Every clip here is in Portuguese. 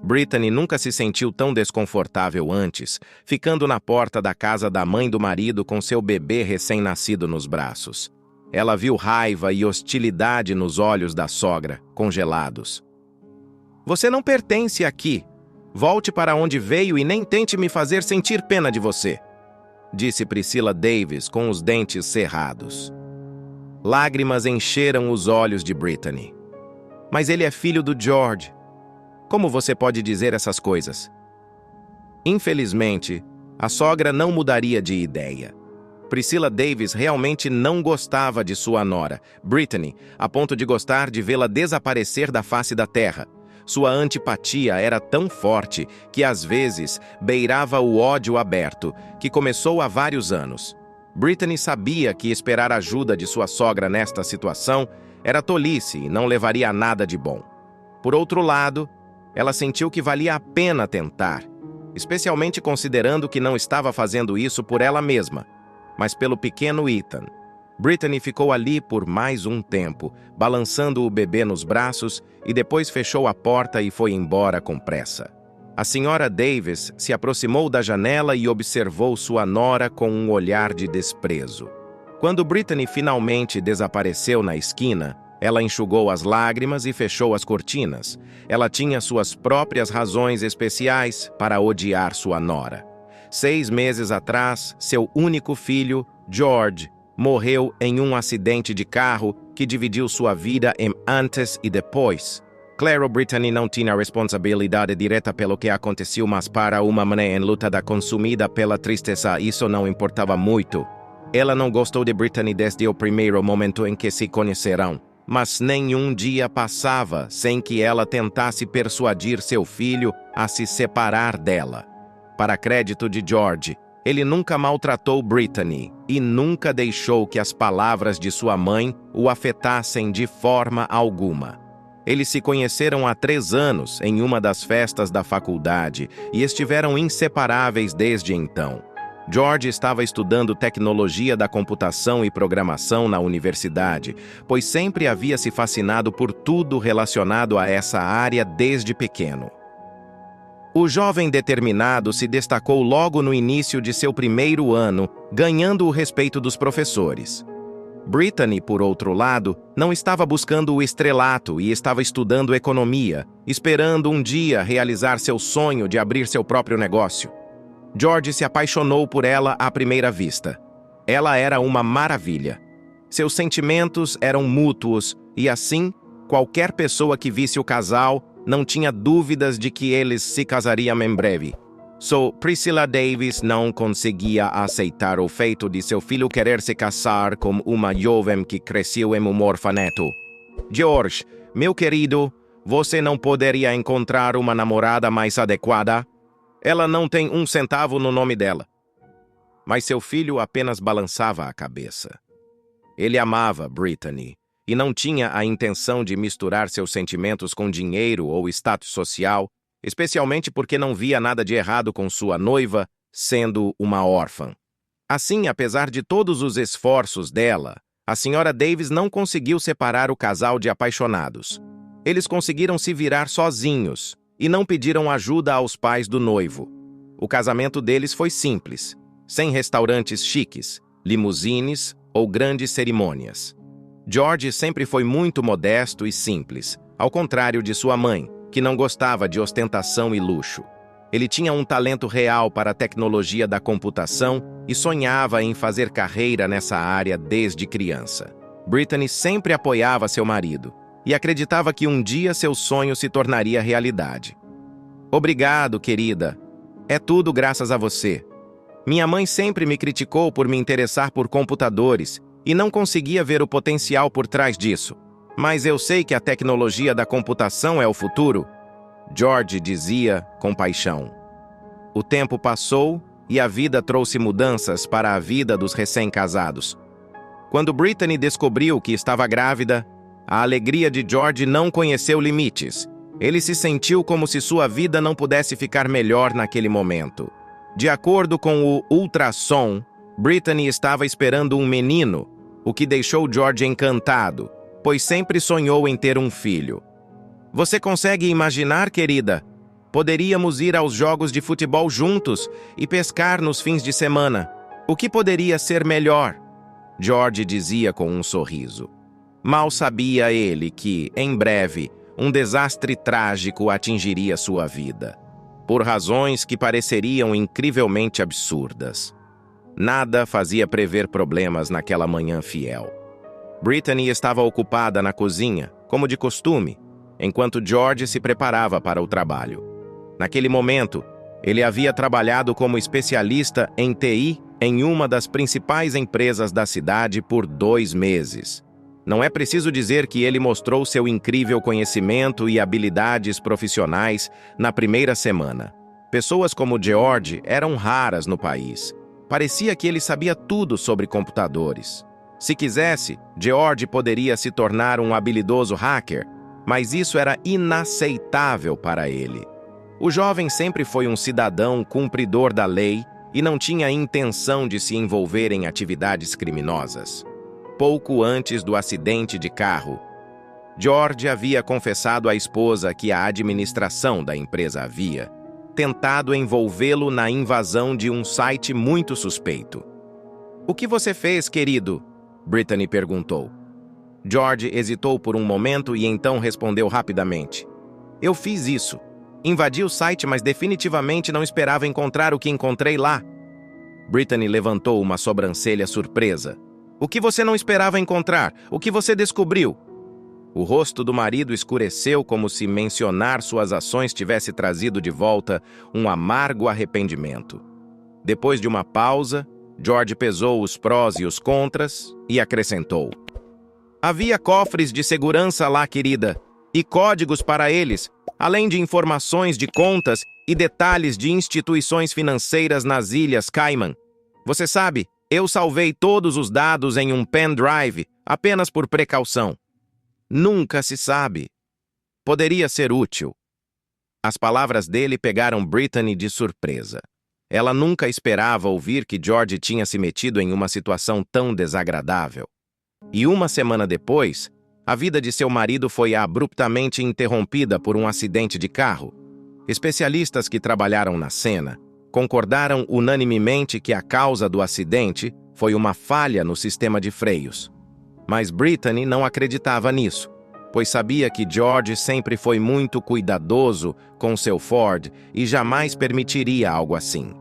Brittany nunca se sentiu tão desconfortável antes, ficando na porta da casa da mãe do marido com seu bebê recém-nascido nos braços. Ela viu raiva e hostilidade nos olhos da sogra, congelados. "Você não pertence aqui. Volte para onde veio e nem tente me fazer sentir pena de você", disse Priscilla Davis com os dentes cerrados. Lágrimas encheram os olhos de Brittany. "Mas ele é filho do George. Como você pode dizer essas coisas?" Infelizmente, a sogra não mudaria de ideia. Priscilla Davis realmente não gostava de sua nora, Brittany, a ponto de gostar de vê-la desaparecer da face da terra. Sua antipatia era tão forte que às vezes beirava o ódio aberto, que começou há vários anos. Brittany sabia que esperar ajuda de sua sogra nesta situação era tolice e não levaria a nada de bom. Por outro lado, ela sentiu que valia a pena tentar, especialmente considerando que não estava fazendo isso por ela mesma, mas pelo pequeno Ethan. Brittany ficou ali por mais um tempo, balançando o bebê nos braços e depois fechou a porta e foi embora com pressa. A senhora Davis se aproximou da janela e observou sua nora com um olhar de desprezo. Quando Brittany finalmente desapareceu na esquina, ela enxugou as lágrimas e fechou as cortinas. Ela tinha suas próprias razões especiais para odiar sua nora. 6 meses atrás, seu único filho, George, morreu em um acidente de carro que dividiu sua vida em antes e depois. Claro, Brittany não tinha responsabilidade direta pelo que aconteceu, mas para uma mãe enlutada consumida pela tristeza, isso não importava muito. Ela não gostou de Brittany desde o primeiro momento em que se conheceram, mas nenhum dia passava sem que ela tentasse persuadir seu filho a se separar dela. Para crédito de George, ele nunca maltratou Brittany e nunca deixou que as palavras de sua mãe o afetassem de forma alguma. Eles se conheceram há 3 anos em uma das festas da faculdade e estiveram inseparáveis desde então. George estava estudando tecnologia da computação e programação na universidade, pois sempre havia se fascinado por tudo relacionado a essa área desde pequeno. O jovem determinado se destacou logo no início de seu primeiro ano, ganhando o respeito dos professores. Brittany, por outro lado, não estava buscando o estrelato e estava estudando economia, esperando um dia realizar seu sonho de abrir seu próprio negócio. George se apaixonou por ela à primeira vista. Ela era uma maravilha. Seus sentimentos eram mútuos e, assim, qualquer pessoa que visse o casal não tinha dúvidas de que eles se casariam em breve. Só Priscilla Davis não conseguia aceitar o feito de seu filho querer se casar com uma jovem que cresceu em um orfanato. "George, meu querido, você não poderia encontrar uma namorada mais adequada? Ela não tem 1 centavo no nome dela." Mas seu filho apenas balançava a cabeça. Ele amava Brittany e não tinha a intenção de misturar seus sentimentos com dinheiro ou status social, especialmente porque não via nada de errado com sua noiva sendo uma órfã. Assim, apesar de todos os esforços dela, a senhora Davis não conseguiu separar o casal de apaixonados. Eles conseguiram se virar sozinhos e não pediram ajuda aos pais do noivo. O casamento deles foi simples, sem restaurantes chiques, limusines ou grandes cerimônias. George sempre foi muito modesto e simples, ao contrário de sua mãe, que não gostava de ostentação e luxo. Ele tinha um talento real para a tecnologia da computação e sonhava em fazer carreira nessa área desde criança. Brittany sempre apoiava seu marido e acreditava que um dia seu sonho se tornaria realidade. "Obrigado, querida. É tudo graças a você. Minha mãe sempre me criticou por me interessar por computadores e não conseguia ver o potencial por trás disso. Mas eu sei que a tecnologia da computação é o futuro", George dizia com paixão. O tempo passou e a vida trouxe mudanças para a vida dos recém-casados. Quando Brittany descobriu que estava grávida, a alegria de George não conheceu limites. Ele se sentiu como se sua vida não pudesse ficar melhor naquele momento. De acordo com o ultrassom, Brittany estava esperando um menino, o que deixou George encantado, pois sempre sonhou em ter um filho. "Você consegue imaginar, querida? Poderíamos ir aos jogos de futebol juntos e pescar nos fins de semana. O que poderia ser melhor? George dizia com um sorriso. Mal sabia ele que, em breve, um desastre trágico atingiria sua vida, por razões que pareceriam incrivelmente absurdas. Nada fazia prever problemas naquela manhã fiel. Brittany estava ocupada na cozinha, como de costume, enquanto George se preparava para o trabalho. Naquele momento, ele havia trabalhado como especialista em TI em uma das principais empresas da cidade por 2 meses. Não é preciso dizer que ele mostrou seu incrível conhecimento e habilidades profissionais na primeira semana. Pessoas como George eram raras no país. Parecia que ele sabia tudo sobre computadores. Se quisesse, George poderia se tornar um habilidoso hacker, mas isso era inaceitável para ele. O jovem sempre foi um cidadão cumpridor da lei e não tinha intenção de se envolver em atividades criminosas. Pouco antes do acidente de carro, George havia confessado à esposa que a administração da empresa havia tentado envolvê-lo na invasão de um site muito suspeito. "O que você fez, querido?" Brittany perguntou. George hesitou por um momento e então respondeu rapidamente. "Eu fiz isso. Invadi o site, mas definitivamente não esperava encontrar o que encontrei lá." Brittany levantou uma sobrancelha surpresa. "O que você não esperava encontrar? O que você descobriu?" O rosto do marido escureceu como se mencionar suas ações tivesse trazido de volta um amargo arrependimento. Depois de uma pausa, George pesou os prós e os contras e acrescentou. "Havia cofres de segurança lá, querida, e códigos para eles, além de informações de contas e detalhes de instituições financeiras nas Ilhas Cayman. Você sabe, eu salvei todos os dados em um pendrive apenas por precaução. Nunca se sabe. Poderia ser útil." As palavras dele pegaram Brittany de surpresa. Ela nunca esperava ouvir que George tinha se metido em uma situação tão desagradável. E uma semana depois, a vida de seu marido foi abruptamente interrompida por um acidente de carro. Especialistas que trabalharam na cena concordaram unanimemente que a causa do acidente foi uma falha no sistema de freios. Mas Brittany não acreditava nisso, pois sabia que George sempre foi muito cuidadoso com seu Ford e jamais permitiria algo assim.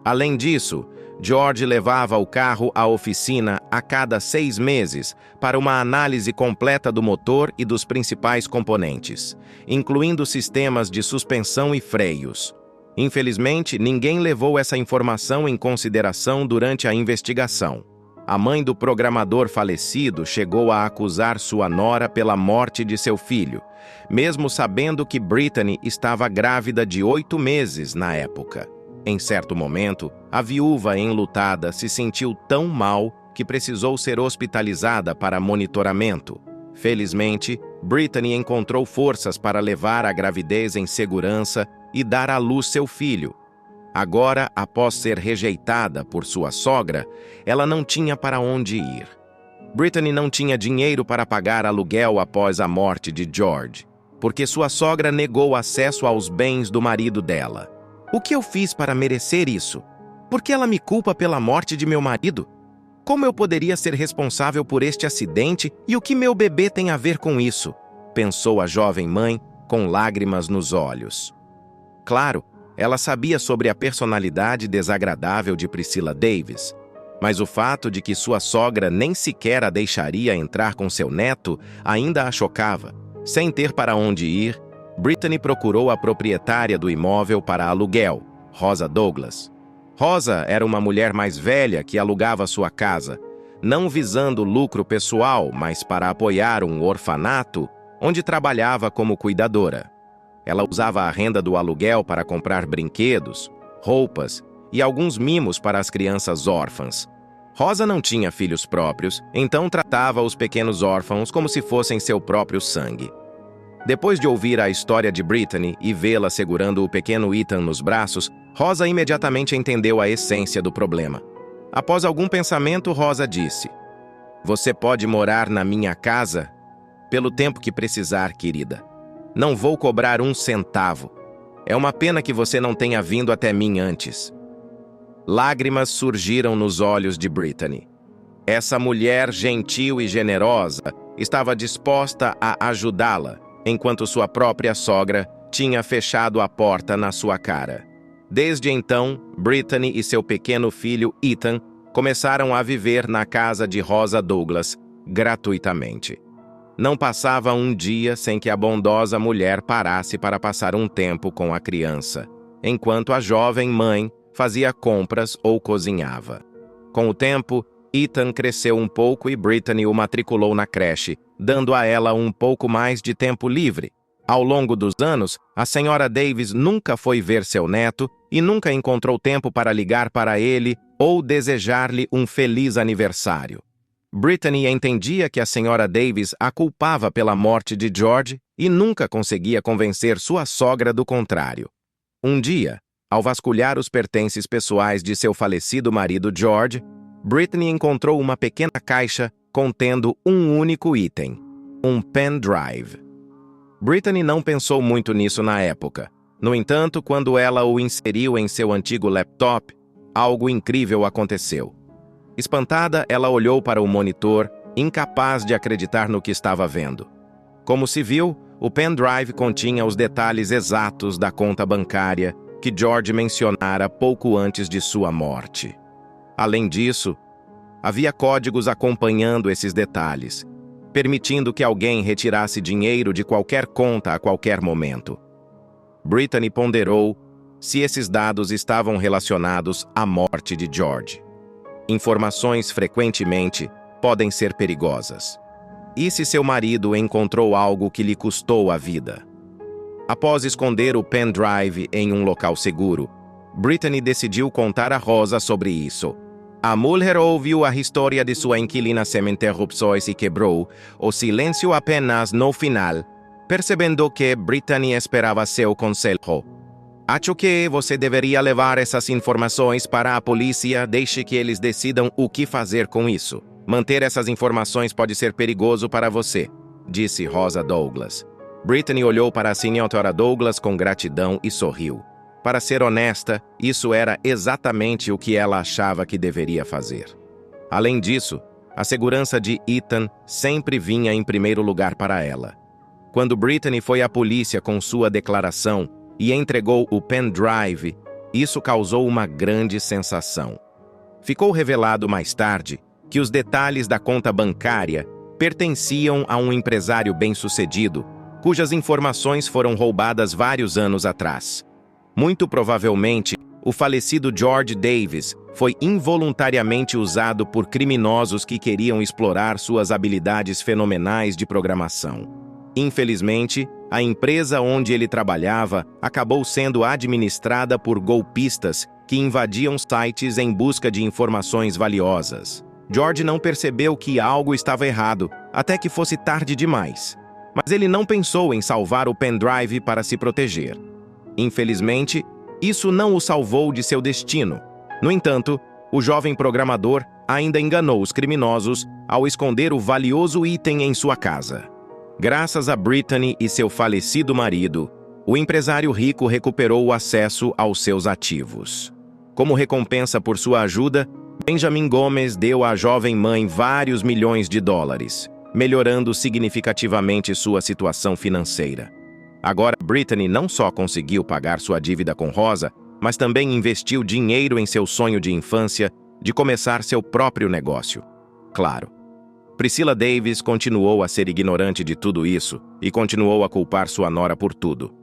Além disso, George levava o carro à oficina a cada 6 meses para uma análise completa do motor e dos principais componentes, incluindo sistemas de suspensão e freios. Infelizmente, ninguém levou essa informação em consideração durante a investigação. A mãe do programador falecido chegou a acusar sua nora pela morte de seu filho, mesmo sabendo que Brittany estava grávida de 8 meses na época. Em certo momento, a viúva enlutada se sentiu tão mal que precisou ser hospitalizada para monitoramento. Felizmente, Brittany encontrou forças para levar a gravidez em segurança e dar à luz seu filho. Agora, após ser rejeitada por sua sogra, ela não tinha para onde ir. Brittany não tinha dinheiro para pagar aluguel após a morte de George, porque sua sogra negou acesso aos bens do marido dela. "O que eu fiz para merecer isso? Por que ela me culpa pela morte de meu marido? Como eu poderia ser responsável por este acidente e o que meu bebê tem a ver com isso?" pensou a jovem mãe, com lágrimas nos olhos. Claro, ela sabia sobre a personalidade desagradável de Priscilla Davis, mas o fato de que sua sogra nem sequer a deixaria entrar com seu neto ainda a chocava. Sem ter para onde ir, Brittany procurou a proprietária do imóvel para aluguel, Rosa Douglas. Rosa era uma mulher mais velha que alugava sua casa, não visando lucro pessoal, mas para apoiar um orfanato onde trabalhava como cuidadora. Ela usava a renda do aluguel para comprar brinquedos, roupas e alguns mimos para as crianças órfãs. Rosa não tinha filhos próprios, então tratava os pequenos órfãos como se fossem seu próprio sangue. Depois de ouvir a história de Brittany e vê-la segurando o pequeno Ethan nos braços, Rosa imediatamente entendeu a essência do problema. Após algum pensamento, Rosa disse: "Você pode morar na minha casa pelo tempo que precisar, querida. Não vou cobrar um centavo. É uma pena que você não tenha vindo até mim antes. Lágrimas surgiram nos olhos de Brittany. Essa mulher gentil e generosa estava disposta a ajudá-la, enquanto sua própria sogra tinha fechado a porta na sua cara. Desde então, Brittany e seu pequeno filho Ethan começaram a viver na casa de Rosa Douglas gratuitamente. Não passava um dia sem que a bondosa mulher parasse para passar um tempo com a criança, enquanto a jovem mãe fazia compras ou cozinhava. Com o tempo, Ethan cresceu um pouco e Brittany o matriculou na creche, dando a ela um pouco mais de tempo livre. Ao longo dos anos, a senhora Davis nunca foi ver seu neto e nunca encontrou tempo para ligar para ele ou desejar-lhe um feliz aniversário. Brittany entendia que a senhora Davis a culpava pela morte de George e nunca conseguia convencer sua sogra do contrário. Um dia, ao vasculhar os pertences pessoais de seu falecido marido George, Brittany encontrou uma pequena caixa contendo um único item: um pendrive. Brittany não pensou muito nisso na época. No entanto, quando ela o inseriu em seu antigo laptop, algo incrível aconteceu. Espantada, ela olhou para o monitor, incapaz de acreditar no que estava vendo. Como se viu, o pendrive continha os detalhes exatos da conta bancária que George mencionara pouco antes de sua morte. Além disso, havia códigos acompanhando esses detalhes, permitindo que alguém retirasse dinheiro de qualquer conta a qualquer momento. Brittany ponderou se esses dados estavam relacionados à morte de George. Informações frequentemente podem ser perigosas. E se seu marido encontrou algo que lhe custou a vida? Após esconder o pendrive em um local seguro, Brittany decidiu contar a Rosa sobre isso. A mulher ouviu a história de sua inquilina sem interrupções e quebrou o silêncio apenas no final, percebendo que Brittany esperava seu conselho. Acho que você deveria levar essas informações para a polícia, deixe que eles decidam o que fazer com isso. Manter essas informações pode ser perigoso para você, disse Rosa Douglas. Brittany olhou para a senhora Douglas com gratidão e sorriu. Para ser honesta, isso era exatamente o que ela achava que deveria fazer. Além disso, a segurança de Ethan sempre vinha em primeiro lugar para ela. Quando Brittany foi à polícia com sua declaração e entregou o pendrive, isso causou uma grande sensação. Ficou revelado mais tarde que os detalhes da conta bancária pertenciam a um empresário bem-sucedido, cujas informações foram roubadas vários anos atrás. Muito provavelmente, o falecido George Davis foi involuntariamente usado por criminosos que queriam explorar suas habilidades fenomenais de programação. Infelizmente, a empresa onde ele trabalhava acabou sendo administrada por golpistas que invadiam sites em busca de informações valiosas. George não percebeu que algo estava errado, até que fosse tarde demais. Mas ele não pensou em salvar o pendrive para se proteger. Infelizmente, isso não o salvou de seu destino. No entanto, o jovem programador ainda enganou os criminosos ao esconder o valioso item em sua casa. Graças a Brittany e seu falecido marido, o empresário rico recuperou o acesso aos seus ativos. Como recompensa por sua ajuda, Benjamin Gomes deu à jovem mãe vários milhões de dólares, melhorando significativamente sua situação financeira. Agora, Brittany não só conseguiu pagar sua dívida com Rosa, mas também investiu dinheiro em seu sonho de infância de começar seu próprio negócio. Claro, Priscilla Davis continuou a ser ignorante de tudo isso e continuou a culpar sua nora por tudo.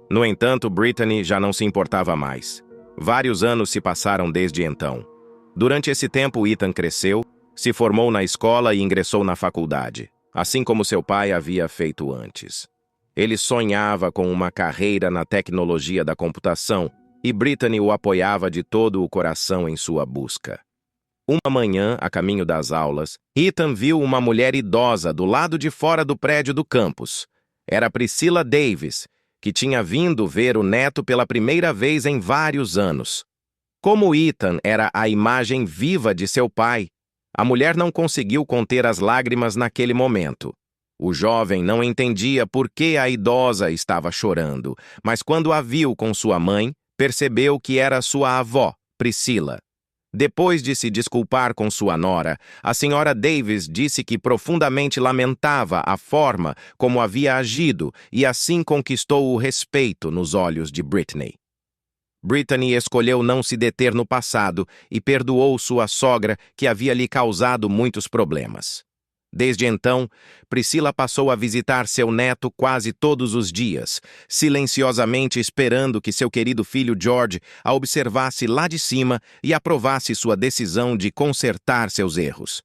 No entanto, Brittany já não se importava mais. Vários anos se passaram desde então. Durante esse tempo, Ethan cresceu, se formou na escola e ingressou na faculdade, assim como seu pai havia feito antes. Ele sonhava com uma carreira na tecnologia da computação e Brittany o apoiava de todo o coração em sua busca. Uma manhã, a caminho das aulas, Ethan viu uma mulher idosa do lado de fora do prédio do campus. Era Priscilla Davis, que tinha vindo ver o neto pela primeira vez em vários anos. Como Ethan era a imagem viva de seu pai, a mulher não conseguiu conter as lágrimas naquele momento. O jovem não entendia por que a idosa estava chorando, mas quando a viu com sua mãe, percebeu que era sua avó, Priscila. Depois de se desculpar com sua nora, a senhora Davis disse que profundamente lamentava a forma como havia agido e assim conquistou o respeito nos olhos de Brittany. Brittany escolheu não se deter no passado e perdoou sua sogra, que havia lhe causado muitos problemas. Desde então, Priscila passou a visitar seu neto quase todos os dias, silenciosamente esperando que seu querido filho George a observasse lá de cima e aprovasse sua decisão de consertar seus erros.